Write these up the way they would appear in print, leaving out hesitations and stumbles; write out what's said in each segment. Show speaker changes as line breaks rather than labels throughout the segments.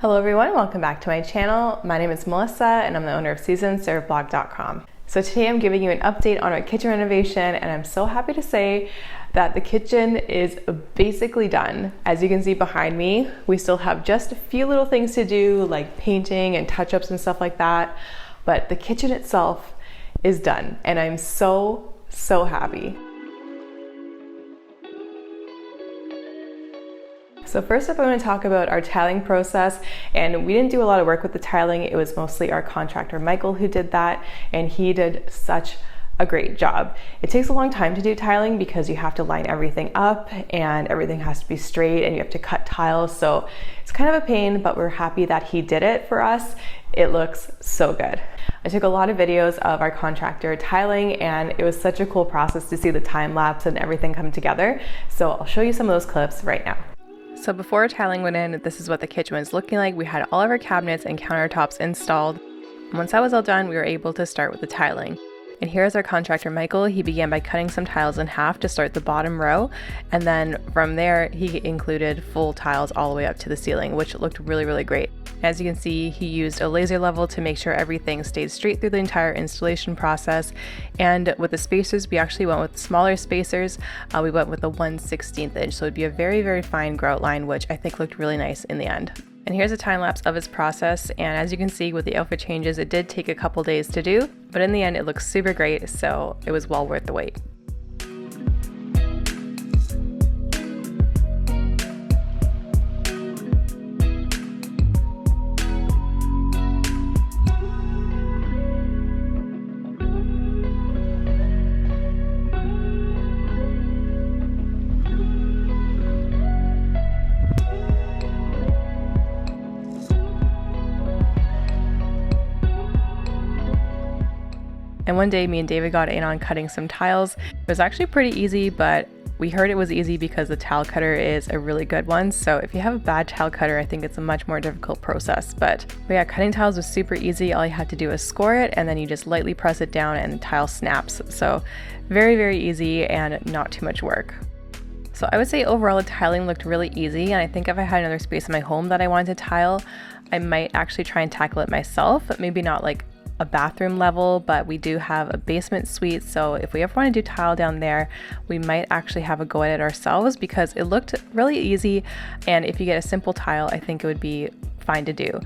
Hello everyone, welcome back to my channel. My name is Melissa and I'm the owner of SusanServeBlog.com. So today I'm giving you an update on our kitchen renovation, and I'm so happy to say that the kitchen is basically done. As you can see behind me, we still have just a few little things to do like painting and touch-ups and stuff like that, but the kitchen itself is done and I'm so happy. So first up, I'm going to talk about our tiling process, and we didn't do a lot of work with the tiling. It was mostly our contractor Michael who did that, and he did such a great job. It takes a long time to do tiling because you have to line everything up and everything has to be straight and you have to cut tiles, so it's kind of a pain, but we're happy that he did it for us. It looks so good. I took a lot of videos of our contractor tiling, and it was such a cool process to see the time lapse and everything come together. So I'll show you some of those clips right now. So before tiling went in, this is what the kitchen was looking like. We had all of our cabinets and countertops installed. Once that was all done, we were able to start with the tiling. And here's our contractor Michael. He began by cutting some tiles in half to start the bottom row, and then from there he included full tiles all the way up to the ceiling, which looked really great. As you can see, he used a laser level to make sure everything stayed straight through the entire installation process. And with the spacers, we actually went with smaller spacers. We went with a 1/16 inch, so it'd be a very fine grout line, which I think looked really nice in the end. And here's a time lapse of his process, and as you can see with the outfit changes, it did take a couple days to do, but in the end it looks super great, so it was well worth the wait. And one day me and David got in on cutting some tiles. It was actually pretty easy, but we heard it was easy because the tile cutter is a really good one. So if you have a bad tile cutter, I think it's a much more difficult process. But yeah, cutting tiles was super easy. All you had to do is score it, and then you just lightly press it down and the tile snaps. So very easy and not too much work. So I would say overall the tiling looked really easy, and I think if I had another space in my home that I wanted to tile, I might actually try and tackle it myself, but maybe not like a bathroom level, but we do have a basement suite, so if we ever want to do tile down there, we might actually have a go at it ourselves because it looked really easy, and if you get a simple tile, I think it would be fine to do.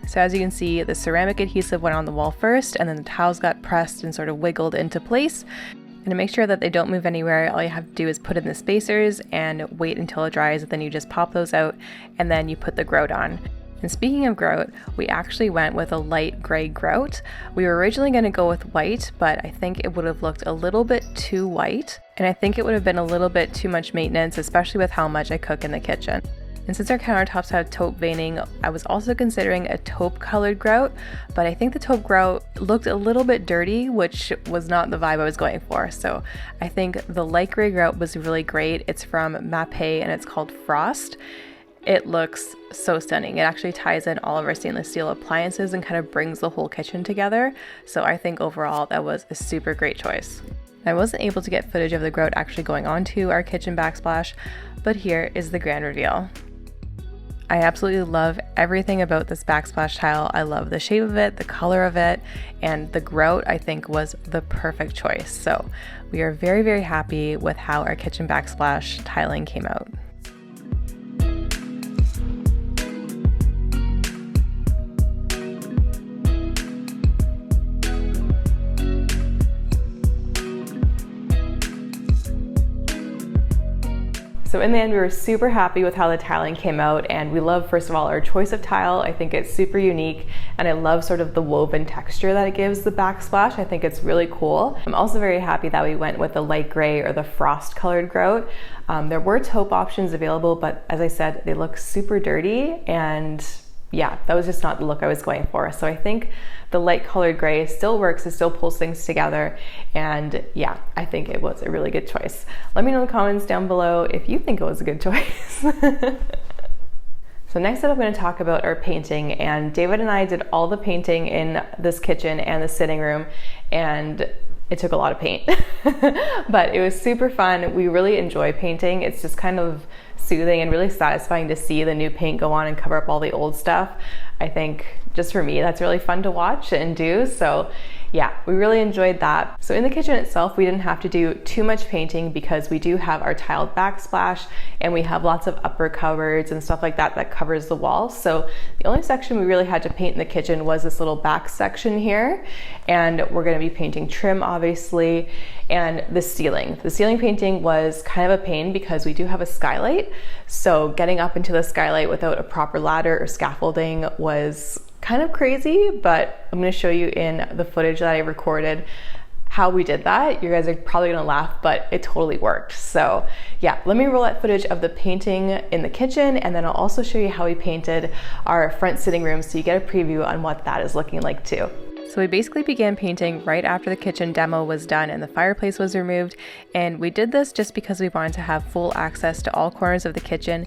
So as you can see, the ceramic adhesive went on the wall first, and then the tiles got pressed and sort of wiggled into place. And to make sure that they don't move anywhere, all you have to do is put in the spacers and wait until it dries, and then you just pop those out and then you put the grout on. And speaking of grout, we actually went with a light gray grout. We were originally going to go with white, but I think it would have looked a little bit too white, and I think it would have been a little bit too much maintenance, especially with how much I cook in the kitchen. And since our countertops had taupe veining, I was also considering a taupe colored grout, but I think the taupe grout looked a little bit dirty, which was not the vibe I was going for. So I think the light gray grout was really great. It's from Mapei and it's called Frost. It looks so stunning. It actually ties in all of our stainless steel appliances and kind of brings the whole kitchen together. So I think overall that was a super great choice. I wasn't able to get footage of the grout actually going onto our kitchen backsplash, but here is the grand reveal. I absolutely love everything about this backsplash tile. I love the shape of it, the color of it, and the grout I think was the perfect choice. So we are very happy with how our kitchen backsplash tiling came out. So in the end, we were super happy with how the tiling came out, and we love, first of all, our choice of tile. I think it's super unique, and I love sort of the woven texture that it gives the backsplash. I think it's really cool. I'm also very happy that we went with the light gray or the frost colored grout. There were taupe options available, but as I said, they look super dirty, and yeah, that was just not the look I was going for. So I think the light colored gray still works, it still pulls things together, and yeah, I think it was a really good choice. Let me know in the comments down below if you think it was a good choice. So next up, I'm going to talk about our painting, and David and I did all the painting in this kitchen and the sitting room, and it took a lot of paint, but it was super fun. We really enjoy painting. It's just kind of soothing and really satisfying to see the new paint go on and cover up all the old stuff. I think just for me, that's really fun to watch and do. So yeah, we really enjoyed that. So in the kitchen itself, we didn't have to do too much painting because we do have our tiled backsplash and we have lots of upper cupboards and stuff like that that covers the walls. So the only section we really had to paint in the kitchen was this little back section here. And we're gonna be painting trim, obviously, and the ceiling. The ceiling painting was kind of a pain because we do have a skylight. So getting up into the skylight without a proper ladder or scaffolding was kind of crazy, but I'm going to show you in the footage that I recorded how we did that. You guys are probably going to laugh, but it totally worked. So yeah, let me roll that footage of the painting in the kitchen, and then I'll also show you how we painted our front sitting room so you get a preview on what that is looking like too. So we basically began painting right after the kitchen demo was done and the fireplace was removed, and we did this just because we wanted to have full access to all corners of the kitchen.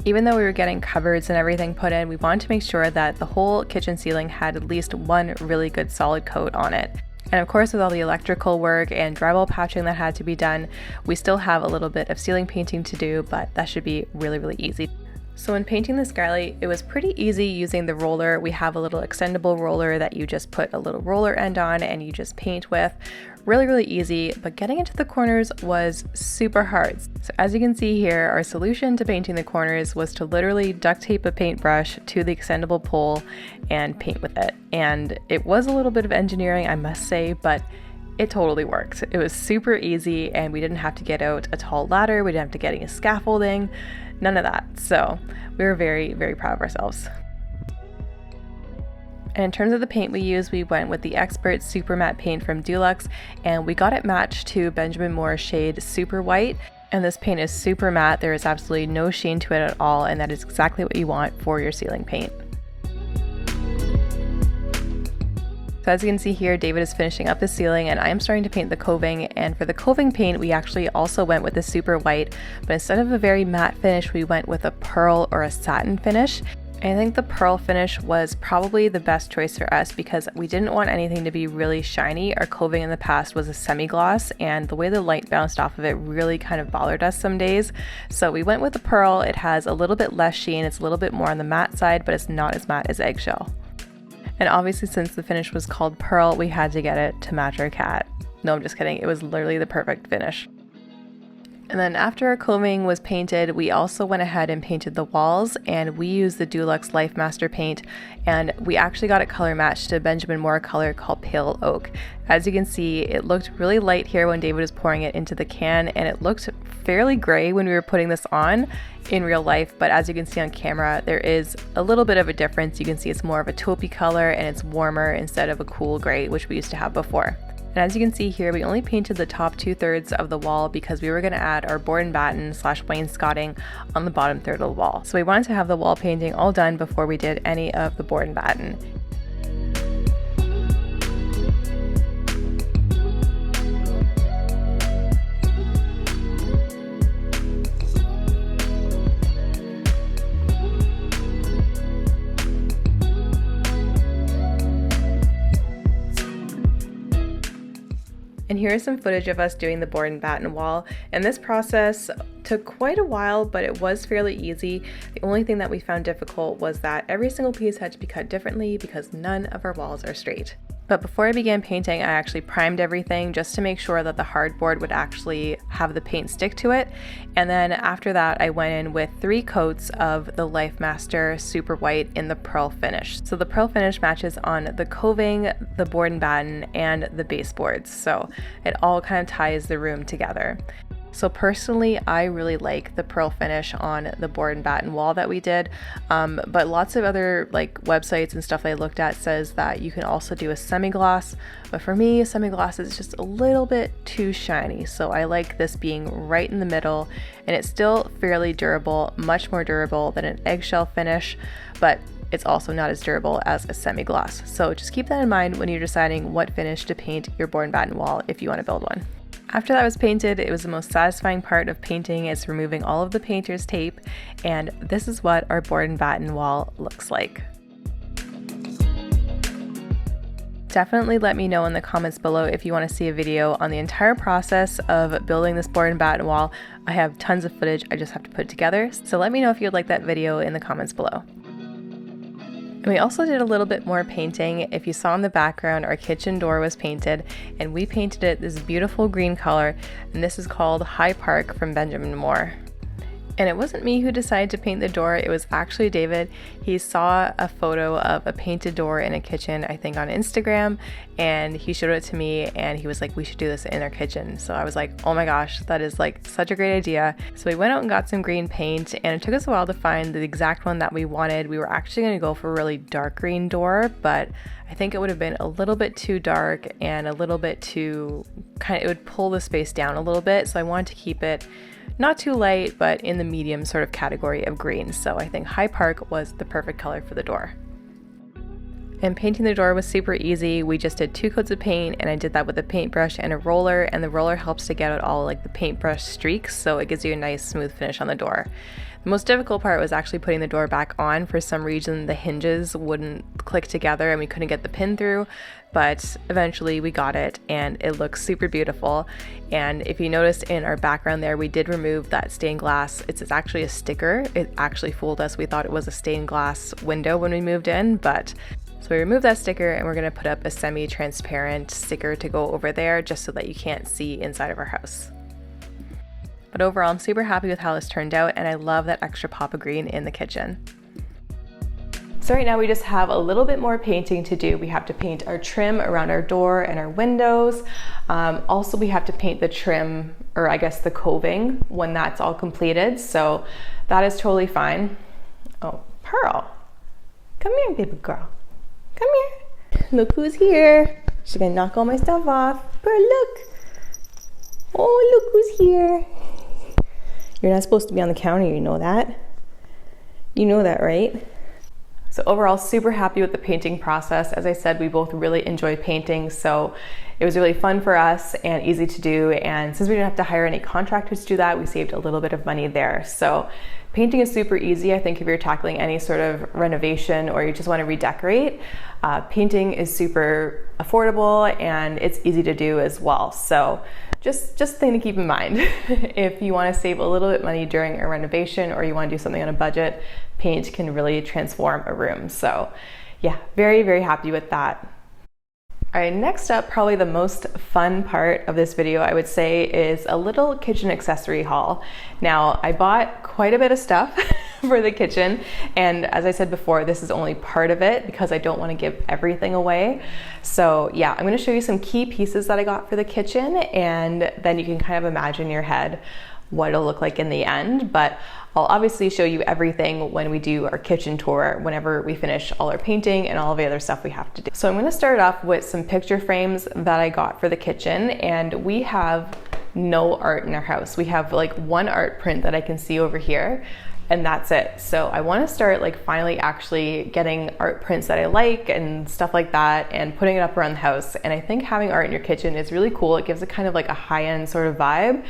Even though we were getting cupboards and everything put in, we wanted to make sure that the whole kitchen ceiling had at least one really good solid coat on it. And of course, with all the electrical work and drywall patching that had to be done, we still have a little bit of ceiling painting to do, but that should be really, really easy. So when painting the skylight, it was pretty easy using the roller. We have a little extendable roller that you just put a little roller end on and you just paint with. Really, really easy, but getting into the corners was super hard. So as you can see here, our solution to painting the corners was to literally duct tape a paintbrush to the extendable pole and paint with it. And it was a little bit of engineering, I must say, but it totally worked. It was super easy and we didn't have to get out a tall ladder. We didn't have to get any scaffolding, none of that. So we were very, very proud of ourselves. And in terms of the paint we used, we went with the Expert Super Matte paint from Dulux, and we got it matched to Benjamin Moore's shade Super White. And this paint is super matte. There is absolutely no sheen to it at all, and that is exactly what you want for your ceiling paint. So as you can see here, David is finishing up the ceiling and I am starting to paint the coving, and for the coving paint we actually also went with the Super White, but instead of a very matte finish we went with a pearl or a satin finish. I think the pearl finish was probably the best choice for us because we didn't want anything to be really shiny. Our coving in the past was a semi-gloss and the way the light bounced off of it really kind of bothered us some days. So we went with the pearl. It has a little bit less sheen, it's a little bit more on the matte side, but it's not as matte as eggshell. And obviously since the finish was called pearl, we had to get it to match our cat. No, I'm just kidding. It was literally the perfect finish. And then after our coving was painted, we also went ahead and painted the walls, and we used the Dulux Life Master paint, and we actually got it color matched to a Benjamin Moore color called Pale Oak. As you can see, it looked really light here when David was pouring it into the can, and it looked fairly gray when we were putting this on in real life, but as you can see on camera, there is a little bit of a difference. You can see it's more of a taupey color and it's warmer instead of a cool gray, which we used to have before. And as you can see here, we only painted the top 2/3 of the wall because we were going to add our board and batten / wainscoting on the bottom third of the wall. So we wanted to have the wall painting all done before we did any of the board and batten. And here is some footage of us doing the board and batten wall. And this process took quite a while, but it was fairly easy. The only thing that we found difficult was that every single piece had to be cut differently because none of our walls are straight. But before I began painting, I actually primed everything just to make sure that the hardboard would actually have the paint stick to it. And then after that, I went in with 3 coats of the Life Master Super White in the pearl finish. So the pearl finish matches on the coving, the board and batten, and the baseboards. So it all kind of ties the room together. So personally, I really like the pearl finish on the board and batten wall that we did, but lots of other websites and stuff I looked at says that you can also do a semi-gloss, but for me, semi-gloss is just a little bit too shiny, so I like this being right in the middle, and it's still fairly durable, much more durable than an eggshell finish, but it's also not as durable as a semi-gloss. So just keep that in mind when you're deciding what finish to paint your board and batten wall if you want to build one. After that was painted, it was the most satisfying part of painting is removing all of the painter's tape, and this is what our board and batten wall looks like. Definitely let me know in the comments below if you want to see a video on the entire process of building this board and batten wall. I have tons of footage, I just have to put it together. So let me know if you'd like that video in the comments below. And we also did a little bit more painting. If you saw in the background, our kitchen door was painted and we painted it this beautiful green color, and this is called High Park from Benjamin Moore. And it wasn't me who decided to paint the door, it was actually David. He saw a photo of a painted door in a kitchen, I think on Instagram, and he showed it to me and he was like, we should do this in our kitchen. So I was like, oh my gosh, that is like such a great idea. So we went out and got some green paint, and it took us a while to find the exact one that we wanted. We were actually going to go for a really dark green door, but I think it would have been a little bit too dark and a little bit too it would pull the space down a little bit. So I wanted to keep it not too light, but in the medium sort of category of green. So I think High Park was the perfect color for the door. And painting the door was super easy. We just did 2 coats of paint, and I did that with a paintbrush and a roller, and the roller helps to get out all like the paintbrush streaks, so it gives you a nice smooth finish on the door. The most difficult part was actually putting the door back on. For some reason the hinges wouldn't click together and we couldn't get the pin through, but eventually we got it and it looks super beautiful. And if you noticed in our background there, we did remove that stained glass. It's actually a sticker. It actually fooled us. We thought it was a stained glass window when we moved in, but so we removed that sticker and we're going to put up a semi-transparent sticker to go over there just so that you can't see inside of our house. But overall, I'm super happy with how this turned out, and I love that extra pop of green in the kitchen. So right now we just have a little bit more painting to do. We have to paint our trim around our door and our windows. Also, we have to paint the trim, or I guess the coving, when that's all completed. So that is totally fine. Oh, Pearl, come here, baby girl. Come here. Look who's here. She's gonna knock all my stuff off. Pearl, look. Oh, look who's here. You're not supposed to be on the counter, you know that? You know that, right? So overall, super happy with the painting process. As I said, we both really enjoy painting, so it was really fun for us and easy to do. And since we didn't have to hire any contractors to do that, we saved a little bit of money there. So painting is super easy. I think if you're tackling any sort of renovation or you just want to redecorate, painting is super affordable and it's easy to do as well. So just a thing to keep in mind. If you want to save a little bit of money during a renovation or you want to do something on a budget, paint can really transform a room. So yeah, very, very happy with that. All right, next up, probably the most fun part of this video, I would say, is a little kitchen accessory haul. Now, I bought quite a bit of stuff for the kitchen, and as I said before, this is only part of it because I don't want to give everything away. So yeah, I'm going to show you some key pieces that I got for the kitchen, and then you can kind of imagine in your head what it'll look like in the end. But I'll obviously show you everything when we do our kitchen tour, whenever we finish all our painting and all of the other stuff we have to do. So I'm going to start off with some picture frames that I got for the kitchen, and we have no art in our house. We have like one art print that I can see over here, and that's it. So I want to start like finally actually getting art prints that I like and stuff like that and putting it up around the house. And I think having art in your kitchen is really cool. It gives it kind of like a high-end sort of vibe.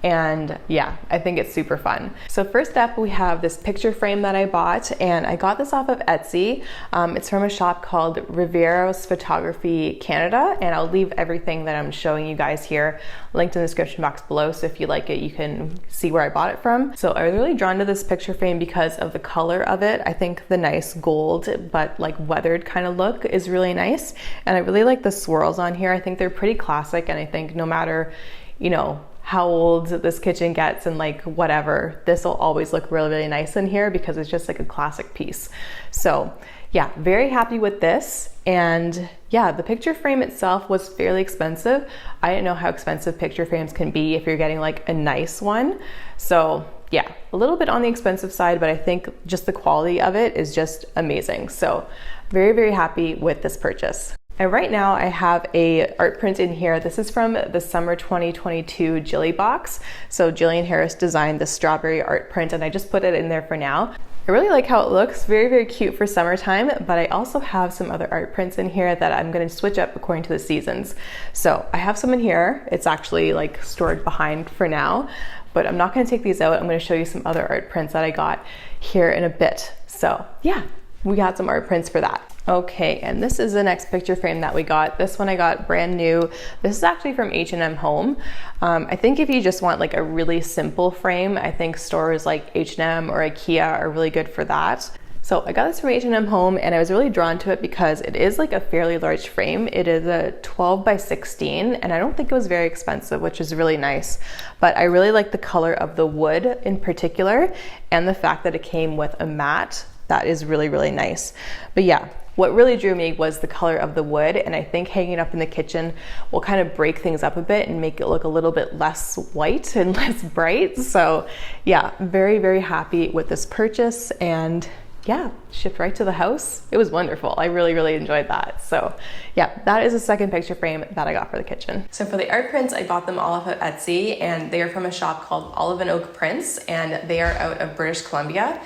And yeah, I think it's super fun. So first up, we have this picture frame that I bought, and I got this off of Etsy. It's from a shop called Rivieros Photography Canada, and I'll leave everything that I'm showing you guys here linked in the description box below, so if you like it, you can see where I bought it from. So I was really drawn to this picture frame because of the color of it. I think the nice gold but like weathered kind of look is really nice, and I really like the swirls on here. I think they're pretty classic, and I think no matter, you know, how old this kitchen gets and like whatever, this will always look really, really nice in here because it's just like a classic piece. So yeah, very happy with this. And yeah, the picture frame itself was fairly expensive. I didn't know how expensive picture frames can be if you're getting like a nice one. So yeah, a little bit on the expensive side, but I think just the quality of it is just amazing. So very, very happy with this purchase. And right now I have a art print in here. This is from the summer 2022 Jilly box. So Jillian Harris designed the strawberry art print, and I just put it in there for now. I really like how it looks, very, very cute for summertime, but I also have some other art prints in here that I'm gonna switch up according to the seasons. So I have some in here. It's actually like stored behind for now, but I'm not gonna take these out. I'm gonna show you some other art prints that I got here in a bit. So yeah. we got some art prints for that. Okay, and this is the next picture frame that we got. This one I got brand new. This is actually from H&M Home. I think if you just want like a really simple frame, I think stores like H&M or IKEA are really good for that. So I got this from H&M Home, and I was really drawn to it because it is like a fairly large frame. It is a 12 by 16, and I don't think it was very expensive, which is really nice. But I really like the color of the wood in particular, and the fact that it came with a mat. That is really, really nice. But yeah, what really drew me was the color of the wood, and I think hanging it up in the kitchen will kind of break things up a bit and make it look a little bit less white and less bright. So yeah, very, very happy with this purchase, and yeah, shipped right to the house. It was wonderful. I really, really enjoyed that. So yeah, that is the second picture frame that I got for the kitchen. So for the art prints, I bought them all off of Etsy, and they are from a shop called Olive and Oak Prints, and they are out of British Columbia.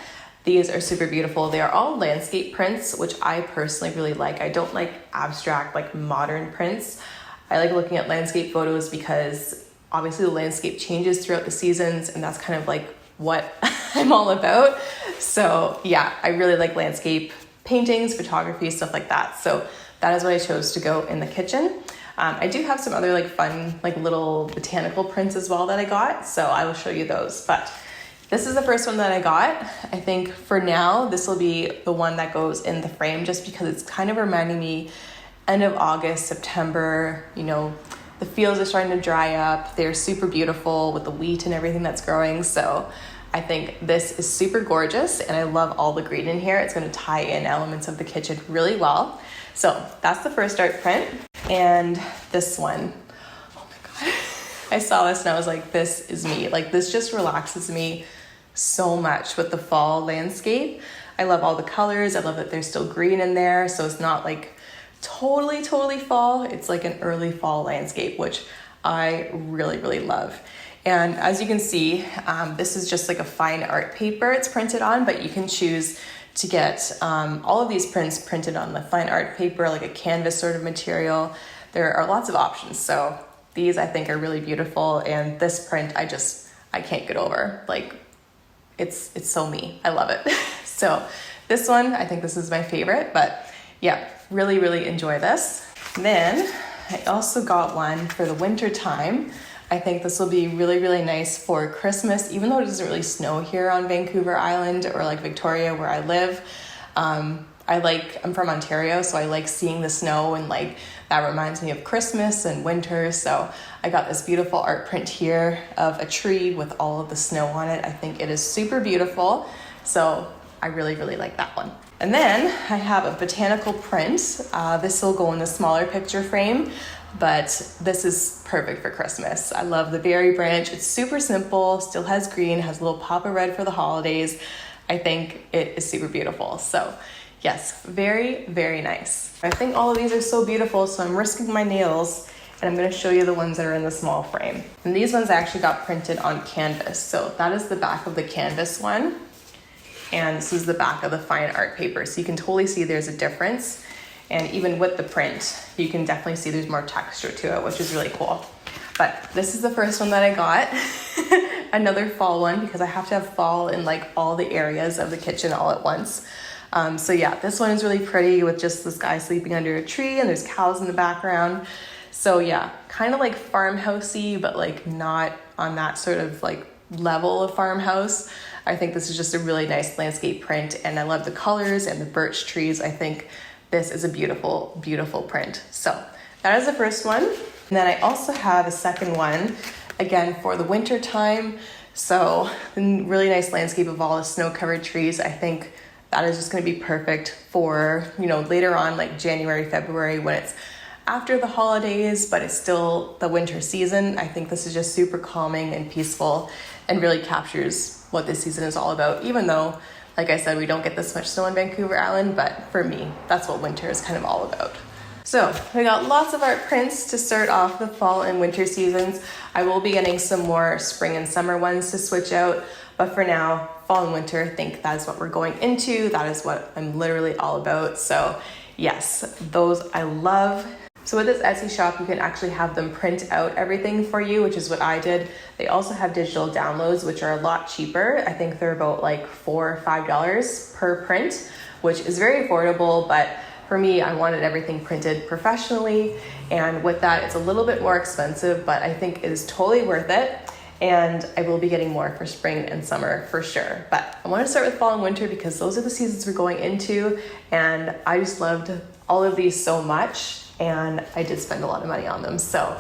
These are super beautiful. They are all landscape prints, which I personally really like. I don't like abstract, like modern prints. I like looking at landscape photos because obviously the landscape changes throughout the seasons, and that's kind of like what I'm all about. So yeah, I really like landscape paintings, photography, stuff like that. So that is what I chose to go in the kitchen. I do have some other like fun, like little botanical prints as well that I got. So I will show you those. But this is the first one that I got. I think for now, this will be the one that goes in the frame just because it's kind of reminding me end of August, September, you know, the fields are starting to dry up. They're super beautiful with the wheat and everything that's growing. So I think this is super gorgeous, and I love all the green in here. It's going to tie in elements of the kitchen really well. So that's the first art print. And this one, oh my God. I saw this and I was like, this is me. Like, this just relaxes me so much with the fall landscape. I love all the colors. I love that there's still green in there. So it's not like totally fall. It's like an early fall landscape, which I really, really love. And as you can see, this is just like a fine art paper it's printed on, but you can choose to get all of these prints printed on the fine art paper, like a canvas sort of material. There are lots of options. So these I think are really beautiful. And this print, I can't get over. Like, it's so me. I love it. So this one, I think this is my favorite, but yeah, really, really enjoy this. And then I also got one for the winter time. I think this will be really, really nice for Christmas, even though it doesn't really snow here on Vancouver Island or like Victoria where I live. I'm from Ontario, so I like seeing the snow, and like that reminds me of Christmas and winter. So I got this beautiful art print here of a tree with all of the snow on it. I think it is super beautiful. So I really, really like that one. And then I have a botanical print. This will go in the smaller picture frame, but this is perfect for Christmas. I love the berry branch. It's super simple, still has green, has a little pop of red for the holidays. I think it is super beautiful. So yes, very, very nice. I think all of these are so beautiful, so I'm risking my nails, and I'm gonna show you the ones that are in the small frame. And these ones I actually got printed on canvas. So that is the back of the canvas one, and this is the back of the fine art paper. So you can totally see there's a difference. And even with the print, you can definitely see there's more texture to it, which is really cool. But this is the first one that I got. Another fall one, because I have to have fall in like all the areas of the kitchen all at once. So yeah, this one is really pretty with just this guy sleeping under a tree, and there's cows in the background. So yeah, kind of like farmhousey, but like not on that sort of like level of farmhouse. I think this is just a really nice landscape print, and I love the colors and the birch trees. I think this is a beautiful, beautiful print. So that is the first one. And then I also have a second one, again, for the winter time. So a really nice landscape of all the snow-covered trees. I think that is just gonna be perfect for, you know, later on, like January, February, when it's after the holidays, but it's still the winter season. I think this is just super calming and peaceful and really captures what this season is all about, even though, like I said, we don't get this much snow in Vancouver Island, but for me, that's what winter is kind of all about. So we got lots of art prints to start off the fall and winter seasons. I will be getting some more spring and summer ones to switch out, but for now, fall and winter, I think that is what we're going into. That is what I'm literally all about. So yes, those I love. So with this Etsy shop, you can actually have them print out everything for you, which is what I did. They also have digital downloads, which are a lot cheaper. I think they're about like $4 or $5 per print. which is very affordable, but for me, I wanted everything printed professionally, and with that, it's a little bit more expensive, but I think it is totally worth it, and I will be getting more for spring and summer for sure. But I want to start with fall and winter because those are the seasons we're going into, and I just loved all of these so much, and I did spend a lot of money on them. So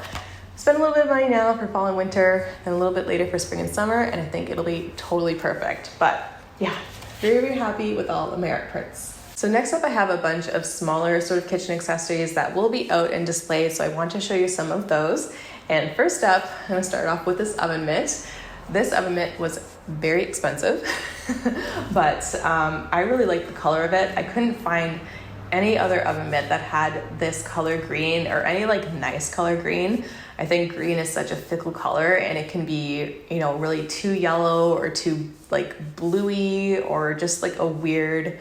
spend a little bit of money now for fall and winter, and a little bit later for spring and summer, and I think it'll be totally perfect. But yeah, very, very happy with all the Merit prints. So next up, I have a bunch of smaller sort of kitchen accessories that will be out and displayed, so I want to show you some of those. And first up, I'm gonna start off with this oven mitt. This oven mitt was very expensive, but I really like the color of it. I couldn't find any other oven mitt that had this color green or any like nice color green. I think green is such a fickle color, and it can be, you know, really too yellow or too like bluey or just like a weird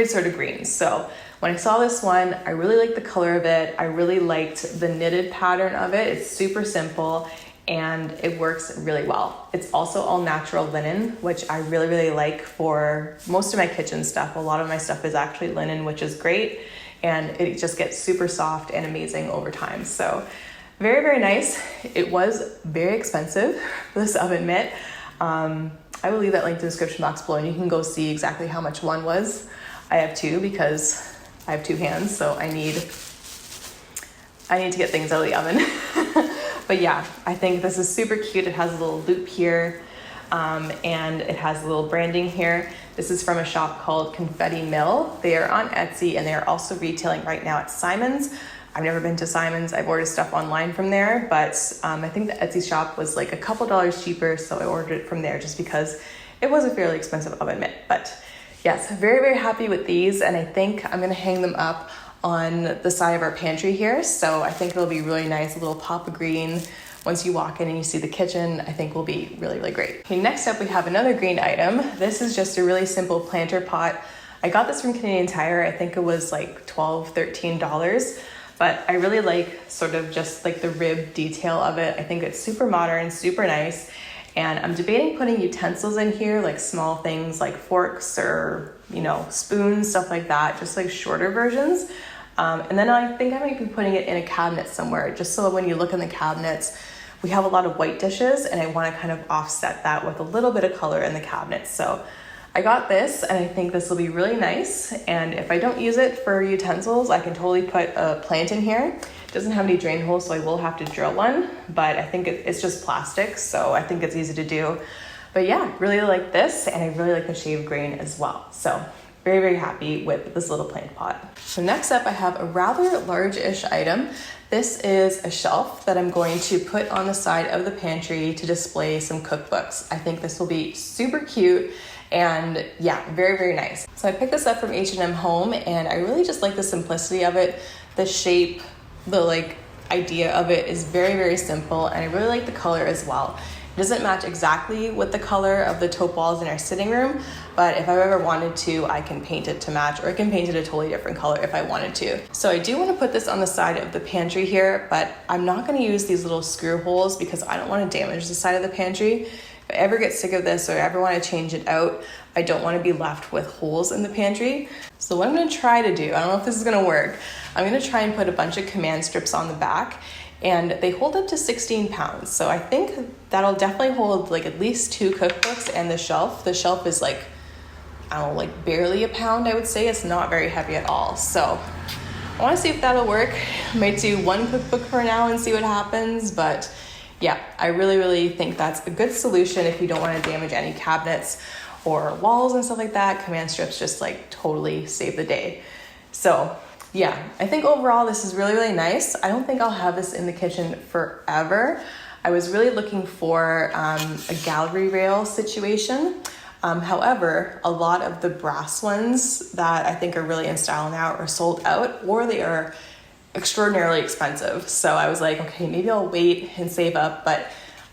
sort of green. So when I saw this one, I really liked the color of it. I really liked the knitted pattern of it. It's super simple and it works really well. It's also all natural linen, which I really, really like for most of my kitchen stuff. A lot of my stuff is actually linen, which is great. And it just gets super soft and amazing over time. So very, very nice. It was very expensive, this oven mitt. I will leave that link in the description box below, and you can go see exactly how much one was. I have two because I have two hands, so I need to get things out of the oven. But yeah, I think this is super cute. It has a little loop here, and it has a little branding here. This is from a shop called Confetti Mill. They are on Etsy, and they are also retailing right now at Simon's. I've never been to Simon's. I've ordered stuff online from there, but I think the Etsy shop was like a couple dollars cheaper, so I ordered it from there just because it was a fairly expensive oven mitt. But yes, very, very happy with these, and I think I'm gonna hang them up on the side of our pantry here. So I think it'll be really nice, a little pop of green. Once you walk in and you see the kitchen, I think will be really, really great. Okay, next up we have another green item. This is just a really simple planter pot. I got this from Canadian Tire. I think it was like $12, $13. But I really like sort of just like the rib detail of it. I think it's super modern, super nice. And I'm debating putting utensils in here, like small things like forks or, you know, spoons, stuff like that, just like shorter versions. And then I think I might be putting it in a cabinet somewhere, just so when you look in the cabinets, we have a lot of white dishes, and I want to kind of offset that with a little bit of color in the cabinets. So I got this, and I think this will be really nice. And if I don't use it for utensils, I can totally put a plant in here. It doesn't have any drain holes, so I will have to drill one, but I think it's just plastic, so I think it's easy to do. But yeah, really like this, and I really like the shade of green as well. So very, very happy with this little plant pot. So next up, I have a rather large-ish item. This is a shelf that I'm going to put on the side of the pantry to display some cookbooks. I think this will be super cute. And yeah, very, very nice. So I picked this up from H&M Home, and I really just like the simplicity of it. The shape, the like idea of it is very, very simple, and I really like the color as well. It doesn't match exactly with the color of the taupe walls in our sitting room, but if I ever wanted to, I can paint it to match, or I can paint it a totally different color if I wanted to. So I do want to put this on the side of the pantry here, but I'm not going to use these little screw holes because I don't want to damage the side of the pantry. If I ever get sick of this or ever want to change it out, I don't want to be left with holes in the pantry. So what I'm going to try to do, I don't know if this is going to work, I'm going to try and put a bunch of command strips on the back, and they hold up to 16 pounds. So I think that'll definitely hold like at least 2 cookbooks and the shelf. The shelf is like, I don't know, like barely a pound, I would say. It's not very heavy at all. So I want to see if that'll work. I might do 1 cookbook for now and see what happens, but yeah, I really, really think that's a good solution if you don't want to damage any cabinets or walls and stuff like that. Command strips just like totally save the day. So yeah, I think overall this is really, really nice. I don't think I'll have this in the kitchen forever. I was really looking for a gallery rail situation. However, a lot of the brass ones that I think are really in style now are sold out, or they are extraordinarily expensive. So I was like, okay, maybe I'll wait and save up, but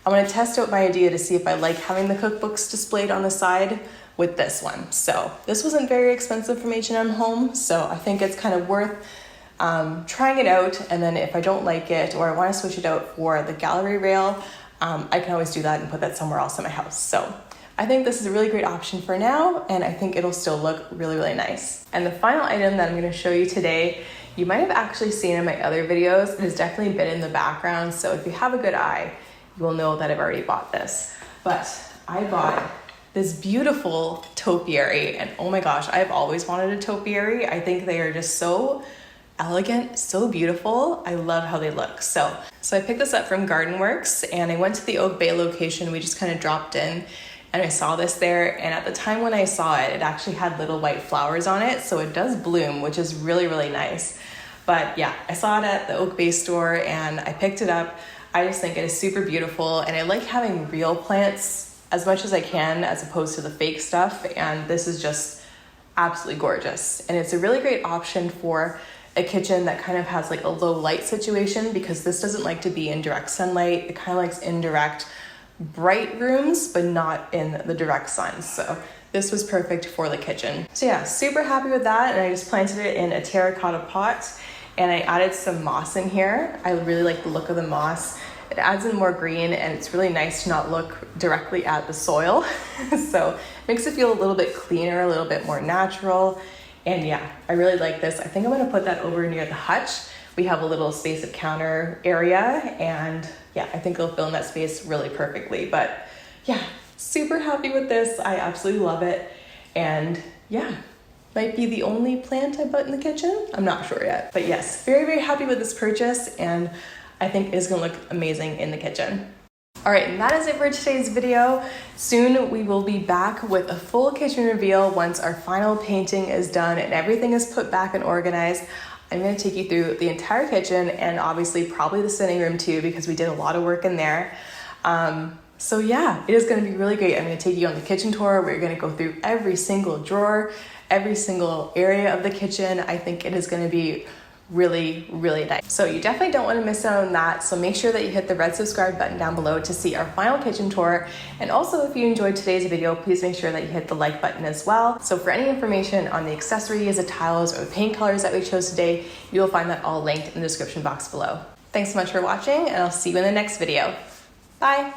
I'm going to test out my idea to see if I like having the cookbooks displayed on the side with this one. So this wasn't very expensive from H&M Home, so I think it's kind of worth trying it out. And then if I don't like it or I want to switch it out for the gallery rail, I can always do that and put that somewhere else in my house. So I think this is a really great option for now, and I think it'll still look really, really nice. And the final item that I'm gonna show you today, you might have actually seen in my other videos. It has definitely been in the background, so if you have a good eye, you will know that I've already bought this. But I bought this beautiful topiary, and oh my gosh, I've always wanted a topiary. I think they are just so elegant, so beautiful. I love how they look. So I picked this up from Garden Works, and I went to the Oak Bay location. We just kind of dropped in, and I saw this there, and at the time when I saw it, it actually had little white flowers on it, so it does bloom, which is really, really nice. But yeah, I saw it at the Oak Bay store, and I picked it up. I just think it is super beautiful, and I like having real plants as much as I can as opposed to the fake stuff, and this is just absolutely gorgeous. And it's a really great option for a kitchen that kind of has like a low light situation, because this doesn't like to be in direct sunlight. It kind of likes indirect bright rooms, but not in the direct sun. So this was perfect for the kitchen. So yeah, super happy with that. And I just planted it in a terracotta pot, and I added some moss in here. I really like the look of the moss. It adds in more green, and it's really nice to not look directly at the soil. So it makes it feel a little bit cleaner, a little bit more natural. And yeah, I really like this. I think I'm gonna put that over near the hutch. We have a little space of counter area, and yeah, I think it'll fill in that space really perfectly. But yeah, super happy with this. I absolutely love it. And yeah, might be the only plant I put in the kitchen. I'm not sure yet. But yes, very, very happy with this purchase, and I think it's gonna look amazing in the kitchen. All right, and that is it for today's video. Soon we will be back with a full kitchen reveal once our final painting is done and everything is put back and organized. I'm gonna take you through the entire kitchen, and obviously probably the sitting room too, because we did a lot of work in there. So yeah, it is gonna be really great. I'm gonna take you on the kitchen tour. We're gonna go through every single drawer, every single area of the kitchen. I think it is gonna be really, really nice. So you definitely don't want to miss out on that. So make sure that you hit the red subscribe button down below to see our final kitchen tour. And also, if you enjoyed today's video, please make sure that you hit the like button as well. So for any information on the accessories, the tiles, or the paint colors that we chose today, you'll find that all linked in the description box below. Thanks so much for watching, and I'll see you in the next video. Bye.